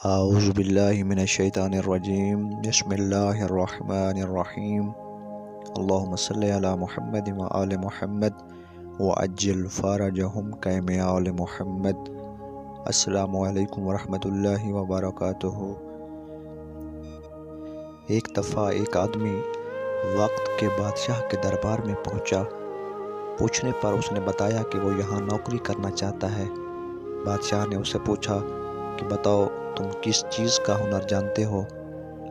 اعوذ باللہ من الشیطان الرجیم بسم اللہ الرحمن الرحیم اللہم صلی علی محمد و آل محمد وعجل فرجہم کما آل محمد۔ السلام علیکم ورحمۃ اللہ وبرکاتہ۔ ایک دفعہ ایک آدمی وقت کے بادشاہ کے دربار میں پہنچا۔ پوچھنے پر اس نے بتایا کہ وہ یہاں نوکری کرنا چاہتا ہے۔ بادشاہ نے اسے پوچھا کہ بتاؤ تم کس چیز کا ہنر جانتے ہو؟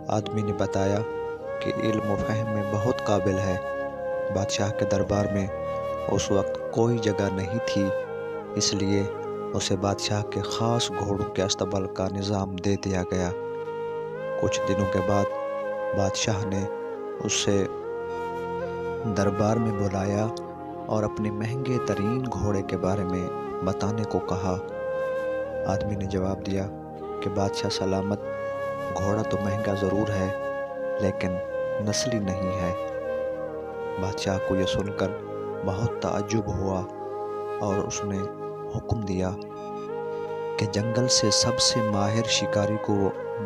آدمی نے بتایا کہ علم و فہم میں بہت قابل ہے۔ بادشاہ کے دربار میں اس وقت کوئی جگہ نہیں تھی، اس لیے اسے بادشاہ کے خاص گھوڑوں کے استبل کا نظام دے دیا گیا۔ کچھ دنوں کے بعد بادشاہ نے اسے دربار میں بلایا اور اپنے مہنگے ترین گھوڑے کے بارے میں بتانے کو کہا۔ آدمی نے جواب دیا کہ بادشاہ سلامت، گھوڑا تو مہنگا ضرور ہے لیکن نسلی نہیں ہے۔ بادشاہ کو یہ سن کر بہت تعجب ہوا اور اس نے حکم دیا کہ جنگل سے سب سے ماہر شکاری کو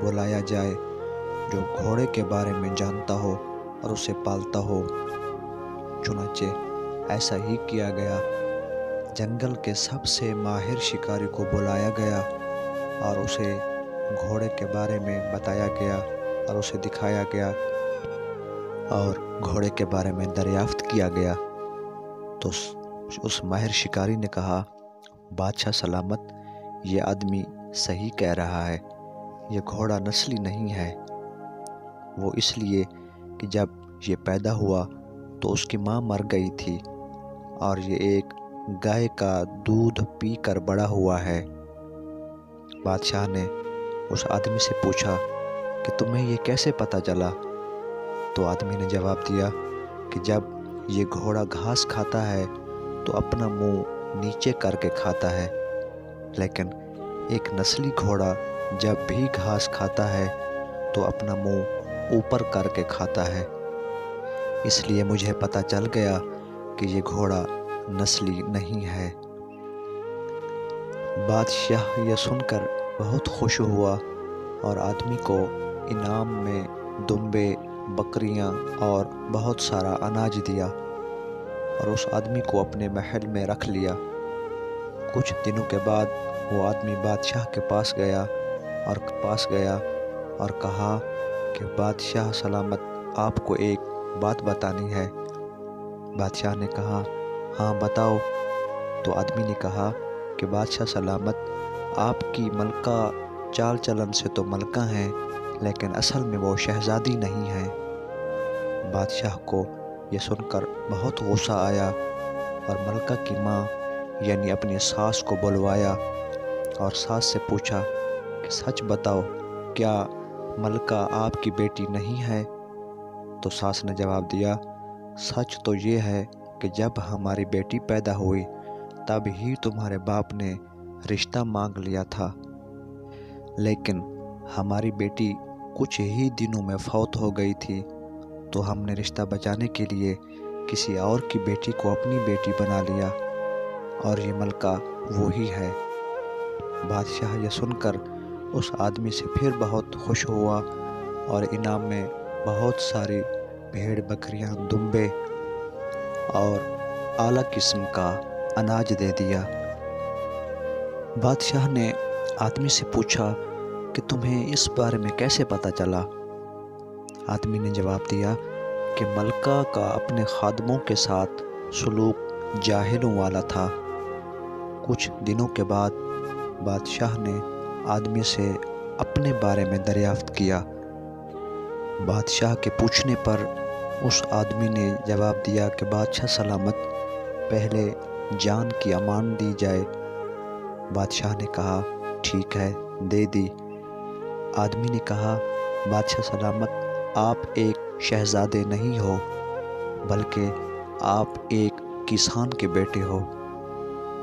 بلایا جائے جو گھوڑے کے بارے میں جانتا ہو اور اسے پالتا ہو۔ چنانچہ ایسا ہی کیا گیا۔ جنگل کے سب سے ماہر شکاری کو بلایا گیا اور اسے گھوڑے کے بارے میں بتایا گیا اور اسے دکھایا گیا اور گھوڑے کے بارے میں دریافت کیا گیا۔ تو اس ماہر شکاری نے کہا، بادشاہ سلامت، یہ آدمی صحیح کہہ رہا ہے، یہ گھوڑا نسلی نہیں ہے۔ وہ اس لیے کہ جب یہ پیدا ہوا تو اس کی ماں مر گئی تھی اور یہ ایک گائے کا دودھ پی کر بڑا ہوا ہے۔ بادشاہ نے اس آدمی سے پوچھا کہ تمہیں یہ کیسے پتہ چلا؟ تو آدمی نے جواب دیا کہ جب یہ گھوڑا گھاس کھاتا ہے تو اپنا منہ نیچے کر کے کھاتا ہے، لیکن ایک نسلی گھوڑا جب بھی گھاس کھاتا ہے تو اپنا منہ اوپر کر کے کھاتا ہے۔ اس لیے مجھے پتہ چل گیا کہ یہ گھوڑا نسلی نہیں ہے۔ بادشاہ یہ سن کر بہت خوش ہوا اور آدمی کو انعام میں دمبے، بکریاں اور بہت سارا اناج دیا اور اس آدمی کو اپنے محل میں رکھ لیا۔ کچھ دنوں کے بعد وہ آدمی بادشاہ کے پاس گیا اور کہا کہ بادشاہ سلامت، آپ کو ایک بات بتانی ہے۔ بادشاہ نے کہا، ہاں بتاؤ۔ تو آدمی نے کہا کہ بادشاہ سلامت، آپ کی ملکہ چال چلن سے تو ملکہ ہیں لیکن اصل میں وہ شہزادی نہیں ہیں۔ بادشاہ کو یہ سن کر بہت غصہ آیا اور ملکہ کی ماں یعنی اپنی ساس کو بلوایا اور ساس سے پوچھا کہ سچ بتاؤ، کیا ملکہ آپ کی بیٹی نہیں ہے؟ تو ساس نے جواب دیا، سچ تو یہ ہے کہ جب ہماری بیٹی پیدا ہوئی تب ہی تمہارے باپ نے رشتہ مانگ لیا تھا، لیکن ہماری بیٹی کچھ ہی دنوں میں فوت ہو گئی تھی تو ہم نے رشتہ بچانے کے لیے کسی اور کی بیٹی کو اپنی بیٹی بنا لیا اور یہ ملکہ وہی ہے۔ بادشاہ یہ سن کر اس آدمی سے پھر بہت خوش ہوا اور انعام میں بہت ساری بھیڑ، بکریاں، دمبے اور اعلیٰ قسم کا اناج دے دیا۔ بادشاہ نے آدمی سے پوچھا کہ تمہیں اس بارے میں کیسے پتہ چلا؟ آدمی نے جواب دیا کہ ملکہ کا اپنے خادموں کے ساتھ سلوک جاہلوں والا تھا۔ کچھ دنوں کے بعد بادشاہ نے آدمی سے اپنے بارے میں دریافت کیا۔ بادشاہ کے پوچھنے پر اس آدمی نے جواب دیا کہ بادشاہ سلامت، پہلے جان کی امان دی جائے۔ بادشاہ نے کہا، ٹھیک ہے، دے دی۔ آدمی نے کہا، بادشاہ سلامت، آپ ایک شہزادے نہیں ہو بلکہ آپ ایک کسان کے بیٹے ہو۔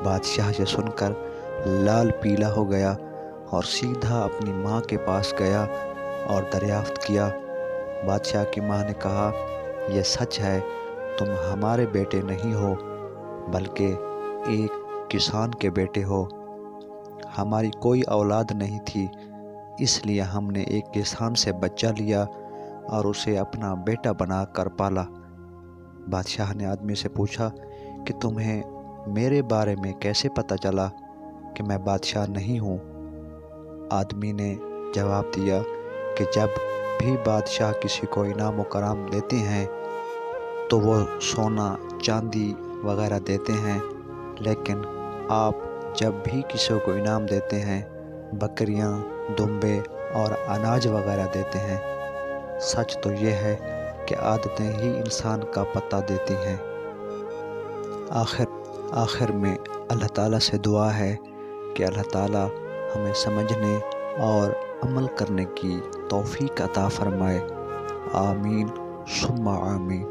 بادشاہ یہ سن کر لال پیلا ہو گیا اور سیدھا اپنی ماں کے پاس گیا اور دریافت کیا۔ بادشاہ کی ماں نے کہا، یہ سچ ہے، تم ہمارے بیٹے نہیں ہو بلکہ ایک کسان کے بیٹے ہو۔ ہماری کوئی اولاد نہیں تھی اس لیے ہم نے ایک کسان سے بچہ لیا اور اسے اپنا بیٹا بنا کر پالا۔ بادشاہ نے آدمی سے پوچھا کہ تمہیں میرے بارے میں کیسے پتہ چلا کہ میں بادشاہ نہیں ہوں؟ آدمی نے جواب دیا کہ جب بھی بادشاہ کسی کو انعام و کرام دیتے ہیں تو وہ سونا چاندی وغیرہ دیتے ہیں، لیکن آپ جب بھی کسی کو انعام دیتے ہیں بکریاں، دمبے اور اناج وغیرہ دیتے ہیں۔ سچ تو یہ ہے کہ عادتیں ہی انسان کا پتہ دیتی ہیں۔ آخر میں اللہ تعالیٰ سے دعا ہے کہ اللہ تعالیٰ ہمیں سمجھنے اور عمل کرنے کی توفیق عطا فرمائے۔ آمین ثم آمین۔